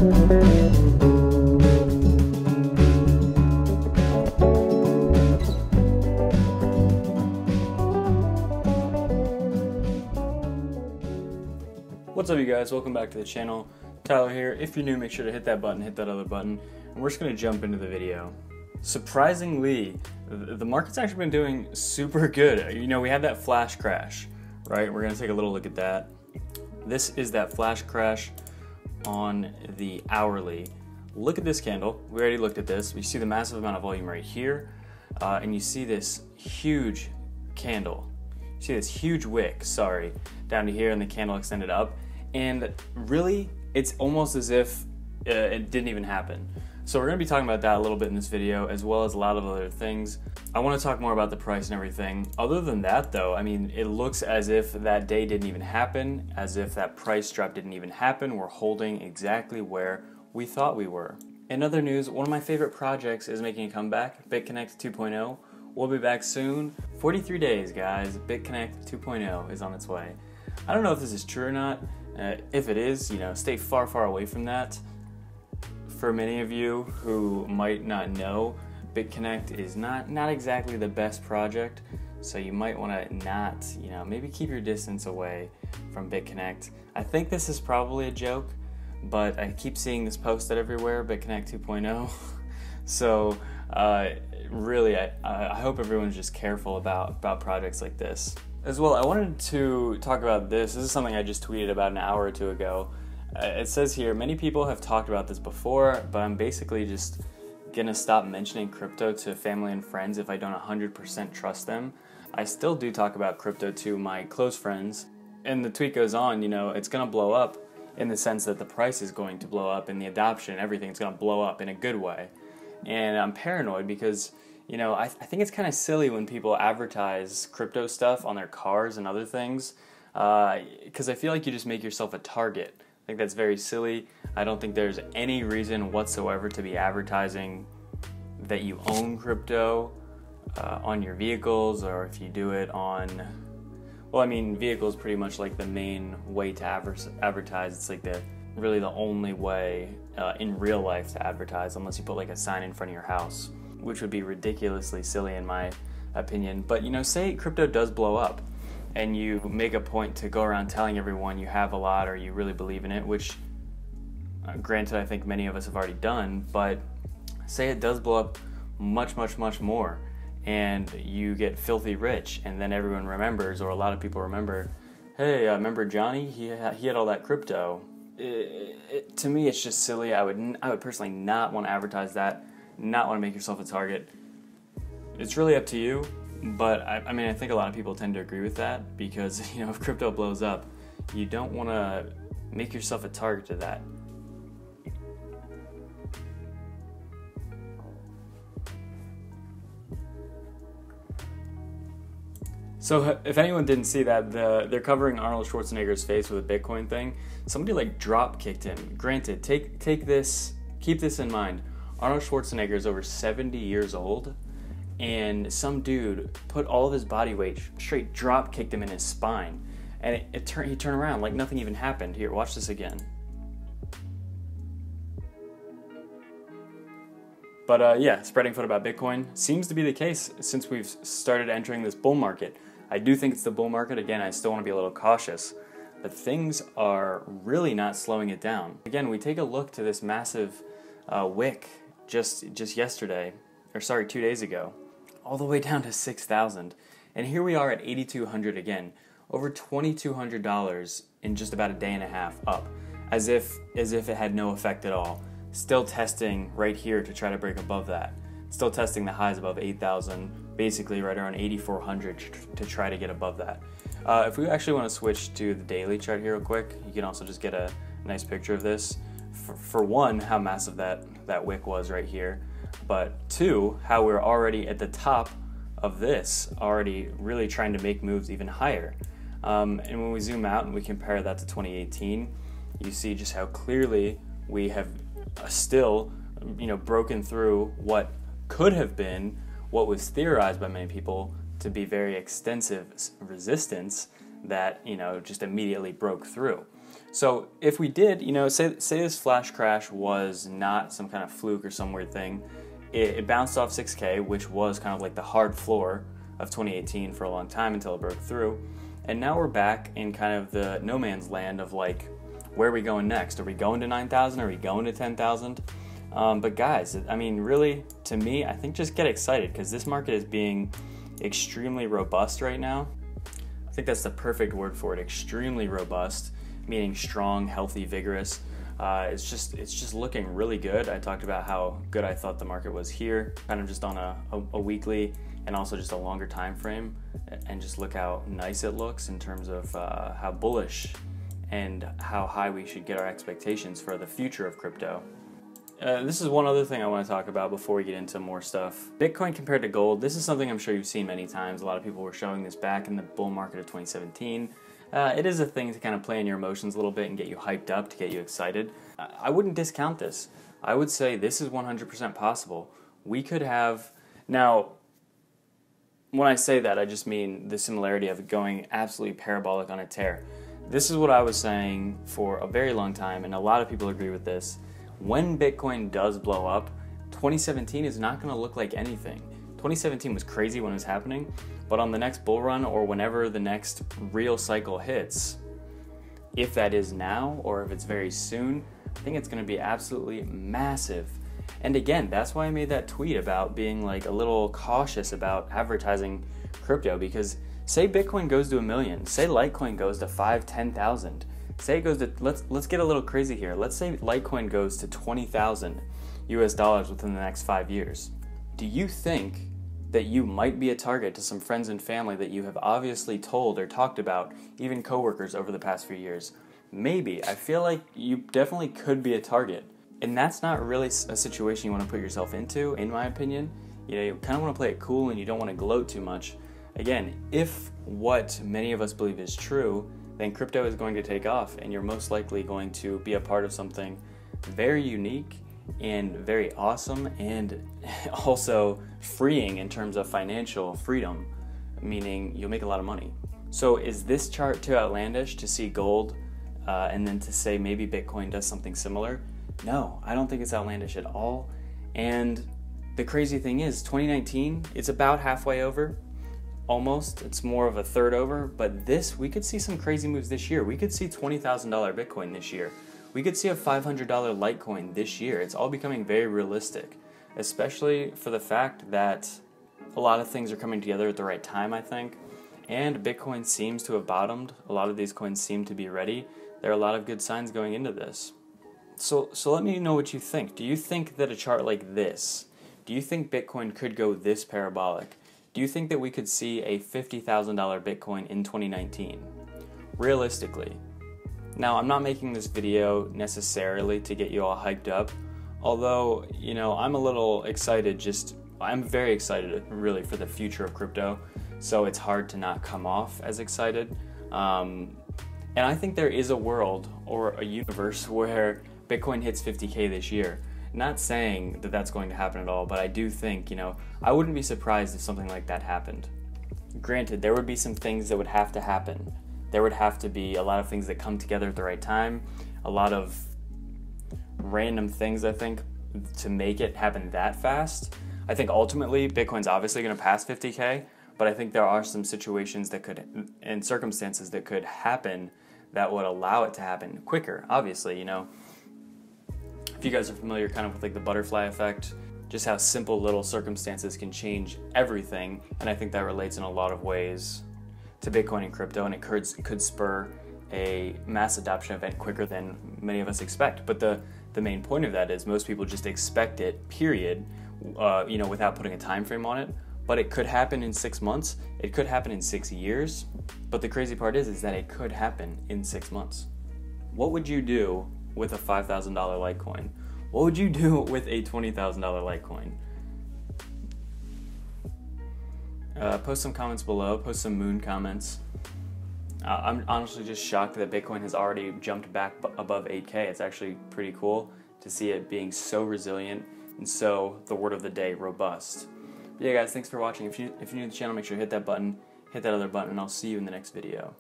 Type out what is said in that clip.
What's up, you guys? Welcome back to the channel. Tyler here. If you're new, make sure to hit that button, hit that other button, and we're just going to jump into the video. Surprisingly, the market's actually been doing super good. You know, we had that flash crash, right? We're going to take a little look at that. This is that flash crash on the hourly. Look at this candle. We already looked at this. We see the massive amount of volume right here, and you see this huge candle. You see this huge wick, down to here, and the candle extended up. And really, it's almost as if it didn't even happen. So we're going to be talking about that a little bit in this video, as well as a lot of other things. I want to talk more about the price and everything. Other than that, though, I mean, it looks as if that day didn't even happen, as if that price drop didn't even happen. We're holding exactly where we thought we were. In other news, one of my favorite projects is making a comeback, BitConnect 2.0. We'll be back soon. 43 days, guys. BitConnect 2.0 is on its way. I don't know if this is true or not. If it is, you know, stay far, far away from that. For many of you who might not know, BitConnect is not exactly the best project, so you might want to not, you know, maybe keep your distance away from BitConnect. I think this is probably a joke, but I keep seeing this posted everywhere, BitConnect 2.0. So really, I hope everyone's just careful about projects like this. As well, I wanted to talk about this. This is something I just tweeted about an hour or two ago. It says here, many people have talked about this before, but I'm basically just gonna stop mentioning crypto to family and friends if I don't 100% trust them. I still do talk about crypto to my close friends, and the tweet goes on, you know, it's gonna blow up in the sense that the price is going to blow up and the adoption and everything's gonna blow up in a good way. And I'm paranoid because, you know, I think it's kind of silly when people advertise crypto stuff on their cars and other things, because I feel like you just make yourself a target. I think that's very silly. I don't think there's any reason whatsoever to be advertising that you own crypto on your vehicles, or if you do it on, well, I mean, vehicles pretty much like the main way to advertise. It's like really the only way in real life to advertise, unless you put like a sign in front of your house, which would be ridiculously silly in my opinion. But, you know, say crypto does blow up and you make a point to go around telling everyone you have a lot or you really believe in it, which granted I think many of us have already done, but say it does blow up much, much, much more and you get filthy rich, and then everyone remembers, or a lot of people remember, hey, remember Johnny? He had all that crypto. To me, it's just silly. I would personally not want to advertise that, not want to make yourself a target. It's really up to you, but I mean, I think a lot of people tend to agree with that because, you know, if crypto blows up, you don't want to make yourself a target to that. So if anyone didn't see that, they're covering Arnold Schwarzenegger's face with a Bitcoin thing. Somebody like drop kicked him. Granted, keep this in mind. Arnold Schwarzenegger is over 70 years old, and some dude put all of his body weight, straight drop kicked him in his spine, and he turned around like nothing even happened. Here, watch this again. But yeah, spreading foot about Bitcoin seems to be the case since we've started entering this bull market. I do think it's the bull market. Again, I still want to be a little cautious, but things are really not slowing it down. Again, we take a look to this massive wick just yesterday, or sorry, 2 days ago, all the way down to 6,000. And here we are at 8,200 again, over $2,200 in just about a day and a half up, as if it had no effect at all. Still testing right here to try to break above that. Still testing the highs above 8,000, basically right around 8,400 to try to get above that. If we actually want to switch to the daily chart here real quick, you can also just get a nice picture of this. For one, how massive that wick was right here, but two, how we're already at the top of this, already really trying to make moves even higher. And when we zoom out and we compare that to 2018, you see just how clearly we have still, you know, broken through what could have been, what was theorized by many people to be very extensive resistance that, you know, just immediately broke through. So if we did, say this flash crash was not some kind of fluke or some weird thing, it bounced off 6K, which was kind of like the hard floor of 2018 for a long time until it broke through. And now we're back in kind of the no man's land of like, where are we going next? Are we going to 9,000? Are we going to 10,000? But guys, I mean, really, to me, I think just get excited because this market is being extremely robust right now. I think that's the perfect word for it, extremely robust, meaning strong, healthy, vigorous. It's just looking really good. I talked about how good I thought the market was here, kind of just on a weekly and also just a longer time frame, and just look how nice it looks in terms of how bullish and how high we should get our expectations for the future of crypto. This is one other thing I want to talk about before we get into more stuff. Bitcoin compared to gold, this is something I'm sure you've seen many times. A lot of people were showing this back in the bull market of 2017. It is a thing to kind of play in your emotions a little bit and get you hyped up, to get you excited. I wouldn't discount this. I would say this is 100% possible. We could have... Now, when I say that, I just mean the similarity of going absolutely parabolic on a tear. This is what I was saying for a very long time, and a lot of people agree with this. When Bitcoin does blow up, 2017 is not going to look like anything. 2017 was crazy when it was happening, but on the next bull run or whenever the next real cycle hits, if that is now or if it's very soon, I think it's going to be absolutely massive. And again, that's why I made that tweet about being like a little cautious about advertising crypto, because say Bitcoin goes to 1 million, say Litecoin goes to 5,000, 10,000, say it goes to, let's get a little crazy here. Let's say Litecoin goes to 20,000 US dollars within the next 5 years. Do you think that you might be a target to some friends and family that you have obviously told or talked about, even coworkers over the past few years? Maybe. I feel like you definitely could be a target. And that's not really a situation you want to put yourself into, in my opinion. You kind of want to play it cool and you don't want to gloat too much. Again, if what many of us believe is true, then crypto is going to take off and you're most likely going to be a part of something very unique and very awesome and also freeing in terms of financial freedom, meaning you'll make a lot of money. So is this chart too outlandish to see gold and then to say maybe Bitcoin does something similar? No, I don't think it's outlandish at all. And the crazy thing is 2019, it's about halfway over. Almost, it's more of a third over, but we could see some crazy moves this year. We could see $20,000 Bitcoin this year. We could see a $500 Litecoin this year. It's all becoming very realistic, especially for the fact that a lot of things are coming together at the right time, I think, and Bitcoin seems to have bottomed. A lot of these coins seem to be ready. There are a lot of good signs going into this. So let me know what you think. Do you think that a chart like this, do you think Bitcoin could go this parabolic? Do you think that we could see a $50,000 Bitcoin in 2019? Realistically. Now, I'm not making this video necessarily to get you all hyped up, although, I'm a little excited, I'm very excited really for the future of crypto, so it's hard to not come off as excited. And I think there is a world or a universe where Bitcoin hits 50K this year. Not saying that that's going to happen at all, but I do think, I wouldn't be surprised if something like that happened. Granted, there would be some things that would have to happen. There would have to be a lot of things that come together at the right time, a lot of random things, I think, to make it happen that fast. I think ultimately Bitcoin's obviously going to pass 50K, but I think there are some situations that could, and circumstances that could happen that would allow it to happen quicker, obviously, If you guys are familiar kind of with like the butterfly effect, just how simple little circumstances can change everything, and I think that relates in a lot of ways to Bitcoin and crypto, and it could spur a mass adoption event quicker than many of us expect. But the main point of that is most people just expect it, period, without putting a time frame on it. But it could happen in 6 months, it could happen in 6 years, but the crazy part is that it could happen in 6 months. What would you do with a $5,000 Litecoin? What would you do with a $20,000 Litecoin? Post some comments below, post some moon comments. I'm honestly just shocked that Bitcoin has already jumped back above 8K. It's actually pretty cool to see it being so resilient and so, the word of the day, robust. But yeah guys, thanks for watching. If you're new to the channel, make sure to hit that button, hit that other button, and I'll see you in the next video.